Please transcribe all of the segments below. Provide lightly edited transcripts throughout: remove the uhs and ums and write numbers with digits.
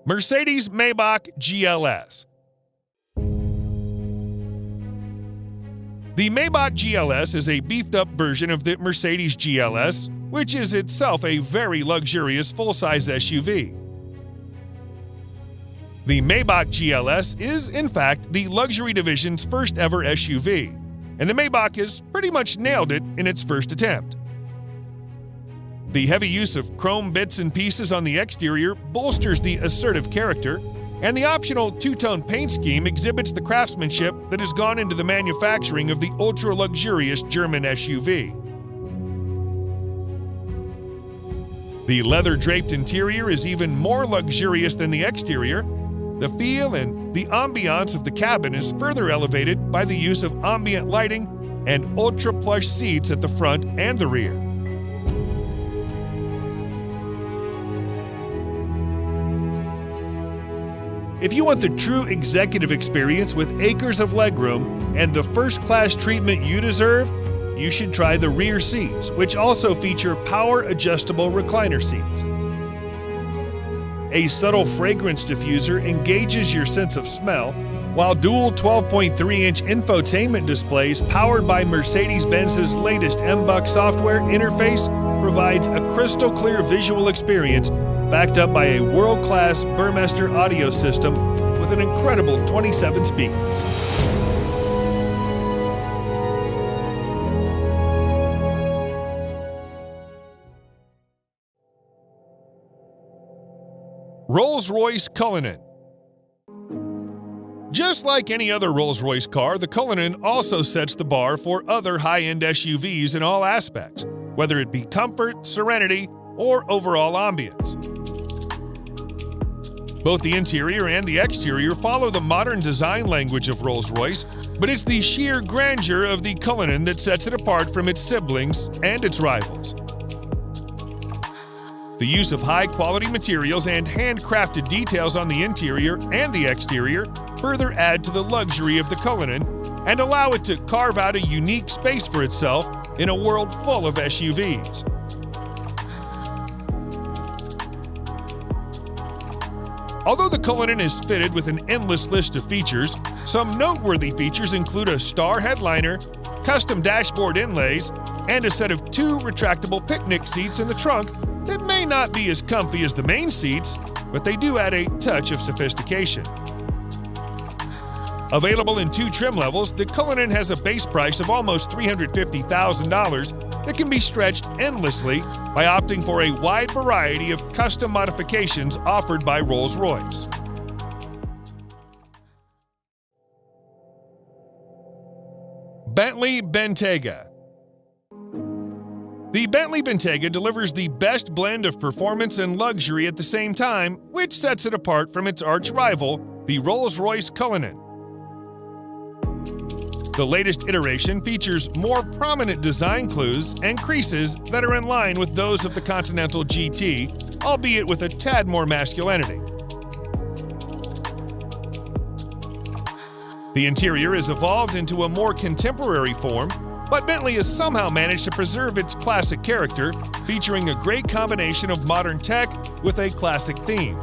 Mercedes-Maybach GLS. The Maybach GLS is a beefed-up version of the Mercedes GLS, which is itself a very luxurious full-size SUV. The Maybach GLS is, in fact, the luxury division's first-ever SUV, and the Maybach has pretty much nailed it in its first attempt. The heavy use of chrome bits and pieces on the exterior bolsters the assertive character, and the optional two-tone paint scheme exhibits the craftsmanship that has gone into the manufacturing of the ultra-luxurious German SUV. The leather-draped interior is even more luxurious than the exterior. The feel and the ambiance of the cabin is further elevated by the use of ambient lighting and ultra-plush seats at the front and the rear. If you want the true executive experience with acres of legroom and the first-class treatment you deserve, you should try the rear seats, which also feature power-adjustable recliner seats. A subtle fragrance diffuser engages your sense of smell, while dual 12.3-inch infotainment displays powered by Mercedes-Benz's latest MBUX software interface provides a crystal-clear visual experience backed up by a world-class Burmester audio system with an incredible 27 speakers. Rolls-Royce Cullinan. Just like any other Rolls-Royce car, the Cullinan also sets the bar for other high-end SUVs in all aspects, whether it be comfort, serenity, or overall ambience. Both the interior and the exterior follow the modern design language of Rolls-Royce, but it's the sheer grandeur of the Cullinan that sets it apart from its siblings and its rivals. The use of high-quality materials and handcrafted details on the interior and the exterior further add to the luxury of the Cullinan and allow it to carve out a unique space for itself in a world full of SUVs. Although the Cullinan is fitted with an endless list of features, some noteworthy features include a star headliner, custom dashboard inlays, and a set of 2 retractable picnic seats in the trunk that may not be as comfy as the main seats, but they do add a touch of sophistication. Available in 2 trim levels, the Cullinan has a base price of almost $350,000 that can be stretched endlessly by opting for a wide variety of custom modifications offered by Rolls-Royce. Bentley Bentayga. The Bentley Bentayga delivers the best blend of performance and luxury at the same time, which sets it apart from its arch-rival, the Rolls-Royce Cullinan. The latest iteration features more prominent design clues and creases that are in line with those of the Continental GT, albeit with a tad more masculinity. The interior is evolved into a more contemporary form, but Bentley has somehow managed to preserve its classic character, featuring a great combination of modern tech with a classic theme.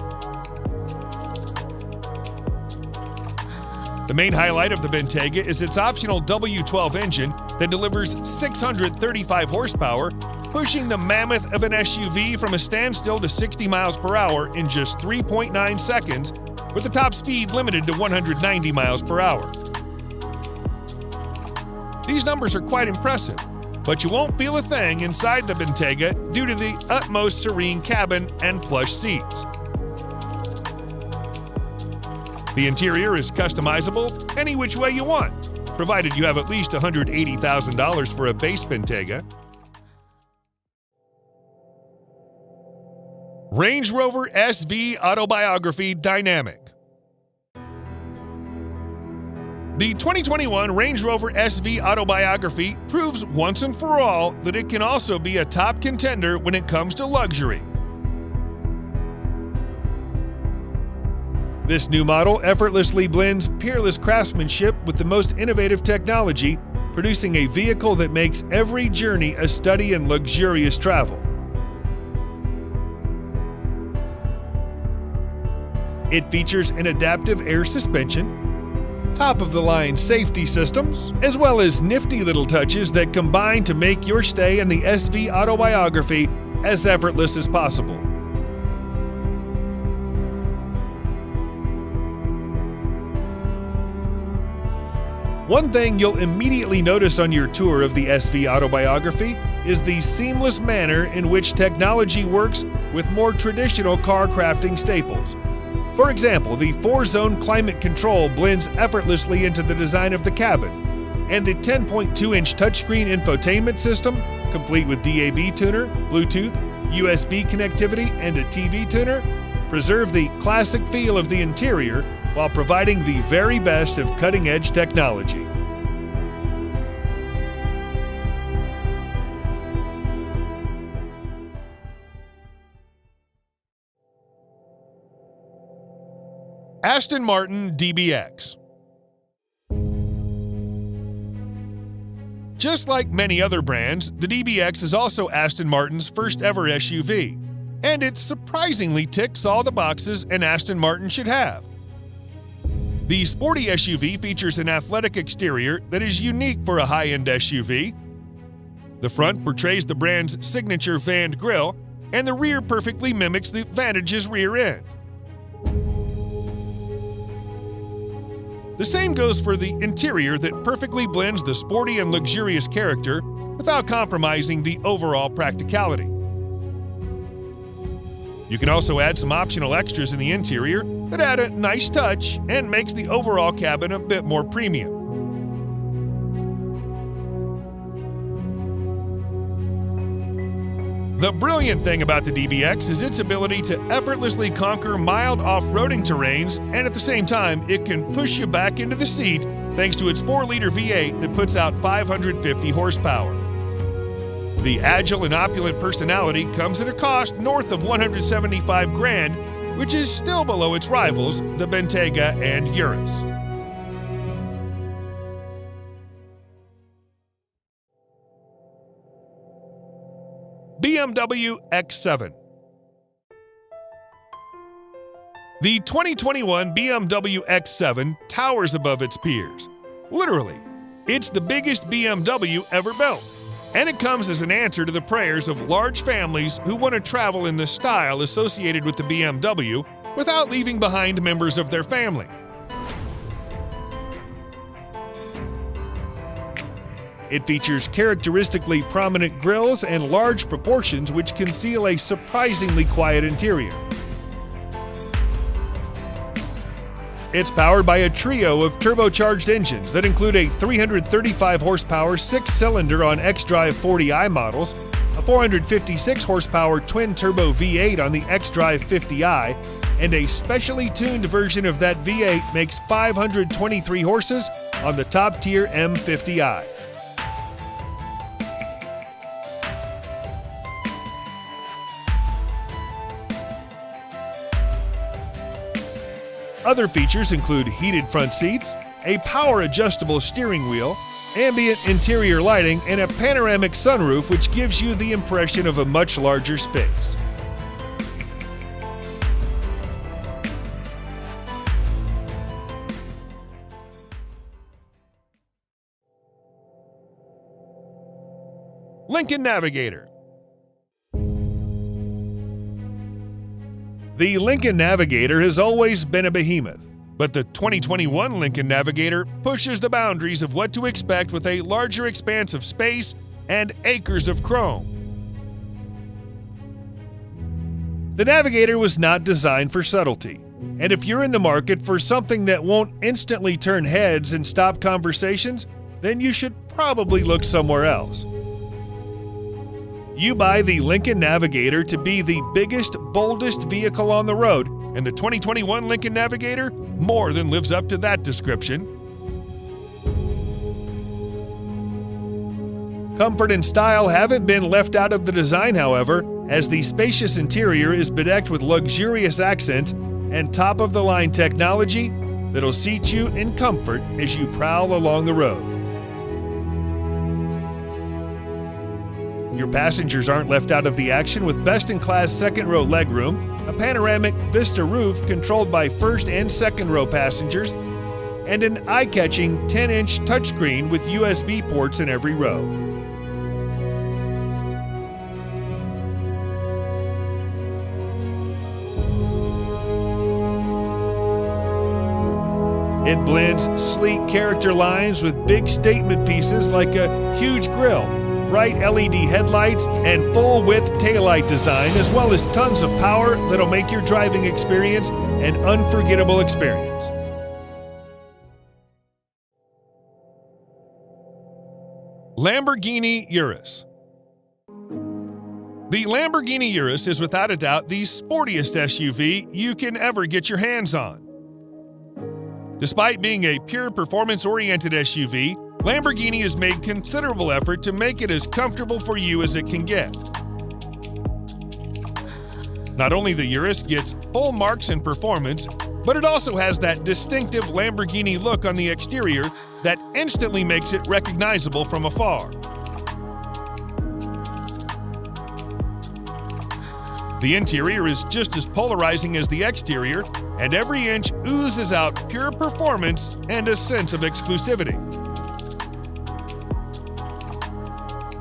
The main highlight of the Bentayga is its optional W12 engine that delivers 635 horsepower, pushing the mammoth of an SUV from a standstill to 60 miles per hour in just 3.9 seconds, with the top speed limited to 190 miles per hour. These numbers are quite impressive, but you won't feel a thing inside the Bentayga due to the utmost serene cabin and plush seats. The interior is customizable any which way you want, provided you have at least $180,000 for a base Bentayga. Range Rover SV Autobiography Dynamic. The 2021 Range Rover SV Autobiography proves once and for all that it can also be a top contender when it comes to luxury. This new model effortlessly blends peerless craftsmanship with the most innovative technology, producing a vehicle that makes every journey a study in luxurious travel. It features an adaptive air suspension, top-of-the-line safety systems, as well as nifty little touches that combine to make your stay in the SV autobiography as effortless as possible. One thing you'll immediately notice on your tour of the SV autobiography is the seamless manner in which technology works with more traditional car crafting staples. For example, the 4-zone climate control blends effortlessly into the design of the cabin, and the 10.2-inch touchscreen infotainment system, complete with DAB tuner, Bluetooth, USB connectivity, and a TV tuner, preserve the classic feel of the interior while providing the very best of cutting-edge technology. Aston Martin DBX. Just like many other brands, the DBX is also Aston Martin's first ever SUV, and it surprisingly ticks all the boxes an Aston Martin should have. The sporty SUV features an athletic exterior that is unique for a high-end SUV. The front portrays the brand's signature vanned grille, and the rear perfectly mimics the Vantage's rear end. The same goes for the interior that perfectly blends the sporty and luxurious character without compromising the overall practicality. You can also add some optional extras in the interior that add a nice touch and makes the overall cabin a bit more premium. The brilliant thing about the DBX is its ability to effortlessly conquer mild off-roading terrains, and at the same time, it can push you back into the seat thanks to its 4-liter V8 that puts out 550 horsepower. The agile and opulent personality comes at a cost north of $175,000, which is still below its rivals, the Bentayga and Urus. BMW X7. The 2021 BMW X7 towers above its peers. Literally, it's the biggest BMW ever built. And it comes as an answer to the prayers of large families who want to travel in the style associated with the BMW without leaving behind members of their family. It features characteristically prominent grilles and large proportions which conceal a surprisingly quiet interior. It's powered by a trio of turbocharged engines that include a 335 horsepower 6-cylinder on xDrive 40i models, a 456 horsepower twin-turbo V8 on the xDrive 50i, and a specially tuned version of that V8 makes 523 horses on the top-tier M50i. Other features include heated front seats, a power-adjustable steering wheel, ambient interior lighting, and a panoramic sunroof which gives you the impression of a much larger space. Lincoln Navigator. The Lincoln Navigator has always been a behemoth, but the 2021 Lincoln Navigator pushes the boundaries of what to expect with a larger expanse of space and acres of chrome. The Navigator was not designed for subtlety, and if you're in the market for something that won't instantly turn heads and stop conversations, then you should probably look somewhere else. You buy the Lincoln Navigator to be the biggest, boldest vehicle on the road, and the 2021 Lincoln Navigator more than lives up to that description. Comfort and style haven't been left out of the design, however, as the spacious interior is bedecked with luxurious accents and top-of-the-line technology that'll seat you in comfort as you prowl along the road. Your passengers aren't left out of the action with best-in-class second-row legroom, a panoramic Vista roof controlled by first and second-row passengers, and an eye-catching 10-inch touchscreen with USB ports in every row. It blends sleek character lines with big statement pieces like a huge grille, bright LED headlights, and full-width taillight design, as well as tons of power that'll make your driving experience an unforgettable experience. Lamborghini Urus. The Lamborghini Urus is without a doubt the sportiest SUV you can ever get your hands on. Despite being a pure performance-oriented SUV, Lamborghini has made considerable effort to make it as comfortable for you as it can get. Not only the Urus gets full marks in performance, but it also has that distinctive Lamborghini look on the exterior that instantly makes it recognizable from afar. The interior is just as polarizing as the exterior, and every inch oozes out pure performance and a sense of exclusivity.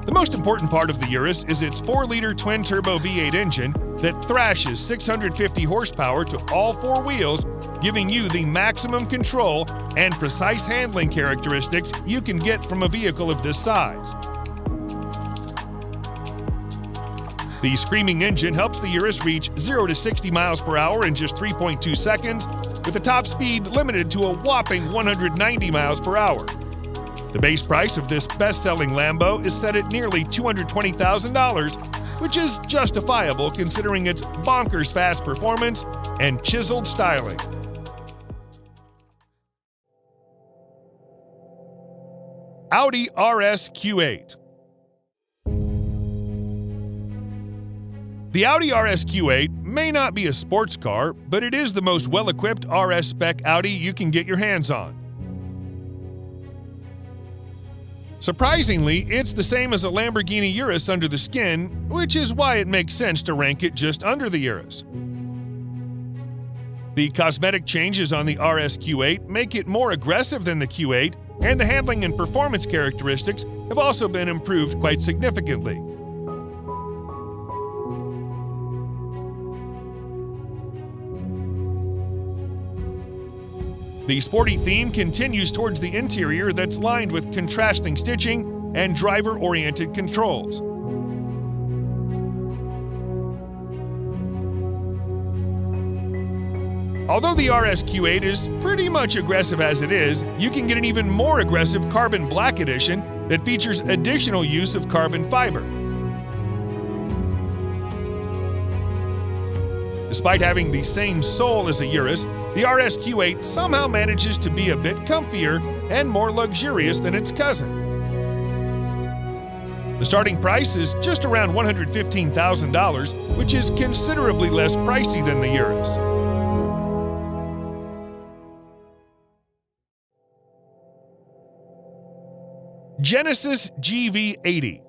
The most important part of the Urus is its 4-liter twin-turbo V8 engine that thrashes 650 horsepower to all four wheels, giving you the maximum control and precise handling characteristics you can get from a vehicle of this size. The screaming engine helps the Urus reach 0 to 60 miles per hour in just 3.2 seconds, with a top speed limited to a whopping 190 miles per hour. The base price of this best-selling Lambo is set at nearly $220,000, which is justifiable considering its bonkers fast performance and chiseled styling. Audi RS Q8. The Audi RS Q8 may not be a sports car, but it is the most well-equipped RS spec Audi you can get your hands on. Surprisingly, it's the same as a Lamborghini Urus under the skin, which is why it makes sense to rank it just under the Urus. The cosmetic changes on the RS Q8 make it more aggressive than the Q8, and the handling and performance characteristics have also been improved quite significantly. The sporty theme continues towards the interior that's lined with contrasting stitching and driver-oriented controls. Although the RS Q8 is pretty much aggressive as it is, you can get an even more aggressive Carbon Black Edition that features additional use of carbon fiber. Despite having the same soul as a Urus, the RS Q8 somehow manages to be a bit comfier and more luxurious than its cousin. The starting price is just around $115,000, which is considerably less pricey than the Urus. Genesis GV80.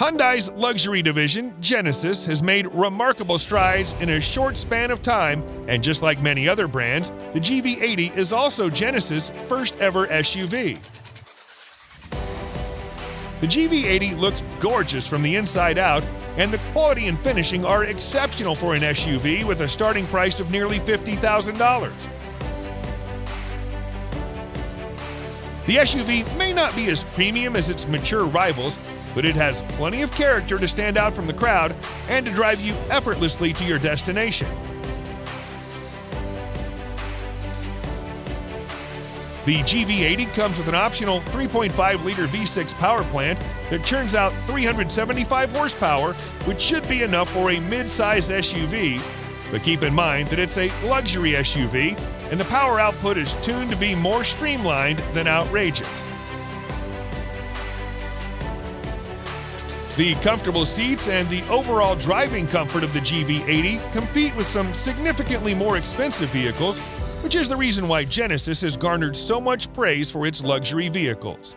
Hyundai's luxury division, Genesis, has made remarkable strides in a short span of time, and just like many other brands, the GV80 is also Genesis' first ever SUV. The GV80 looks gorgeous from the inside out, and the quality and finishing are exceptional for an SUV with a starting price of nearly $50,000. The SUV may not be as premium as its mature rivals, but it has plenty of character to stand out from the crowd and to drive you effortlessly to your destination. The GV80 comes with an optional 3.5-liter V6 power plant that churns out 375 horsepower, which should be enough for a mid-size SUV, but keep in mind that it's a luxury SUV, and the power output is tuned to be more streamlined than outrageous. The comfortable seats and the overall driving comfort of the GV80 compete with some significantly more expensive vehicles, which is the reason why Genesis has garnered so much praise for its luxury vehicles.